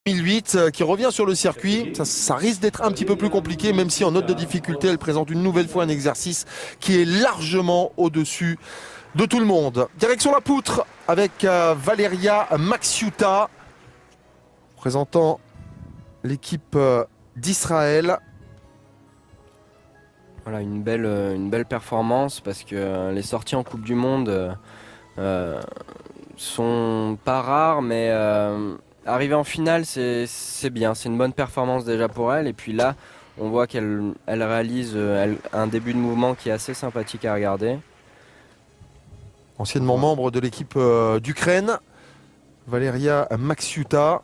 2008 qui revient sur le circuit. Ça risque d'être un petit peu plus compliqué, même si en note de difficulté, elle présente une nouvelle fois un exercice qui est largement au-dessus de tout le monde. Direction la poutre avec Valeria Maxiuta, présentant l'équipe d'Israël. Voilà, une belle performance parce que les sorties en Coupe du Monde sont pas rares, mais arriver en finale, c'est bien. C'est une bonne performance déjà pour elle. Et puis là, on voit qu'elle réalise un début de mouvement qui est assez sympathique à regarder. Anciennement membre de l'équipe d'Ukraine, Valeria Maxiuta.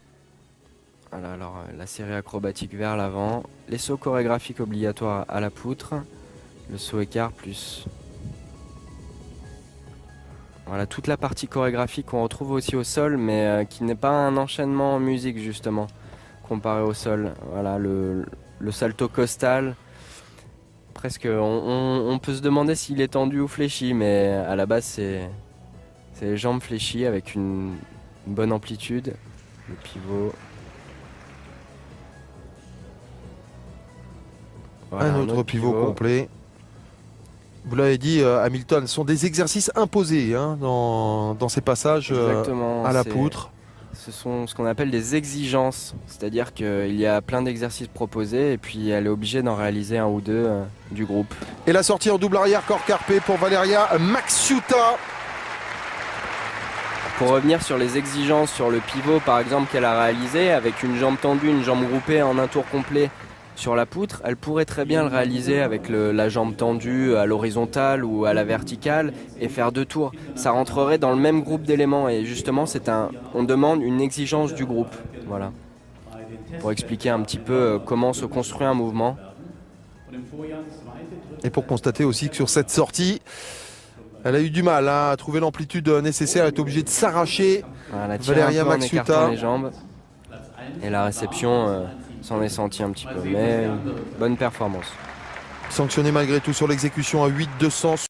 Voilà, alors la série acrobatique vers l'avant, les sauts chorégraphiques obligatoires à la poutre, le saut écart plus... Voilà, toute la partie chorégraphique qu'on retrouve aussi au sol, mais qui n'est pas un enchaînement en musique justement, comparé au sol. Voilà, le salto costal, presque, on peut se demander s'il est tendu ou fléchi, mais à la base c'est les jambes fléchies avec une bonne amplitude, le pivot. Voilà, un autre pivot complet. Vous l'avez dit, Hamilton, ce sont des exercices imposés hein, dans ces passages à la poutre. Ce sont ce qu'on appelle des exigences, c'est-à-dire qu'il y a plein d'exercices proposés et puis elle est obligée d'en réaliser un ou deux du groupe. Et la sortie en double arrière corps carpé pour Valeria Maxiuta. Pour revenir sur les exigences, sur le pivot par exemple qu'elle a réalisé, avec une jambe tendue, une jambe groupée en un tour complet, sur la poutre, elle pourrait très bien le réaliser avec la jambe tendue à l'horizontale ou à la verticale et faire deux tours. Ça rentrerait dans le même groupe d'éléments et justement on demande une exigence du groupe. Voilà. Pour expliquer un petit peu comment se construit un mouvement. Et pour constater aussi que sur cette sortie, elle a eu du mal à trouver l'amplitude nécessaire, elle est obligée de s'arracher. Voilà, Valeria Maxiuta. Les jambes. Et la réception s'en est senti un petit peu, mais bonne performance. Sanctionné malgré tout sur l'exécution à 8-200.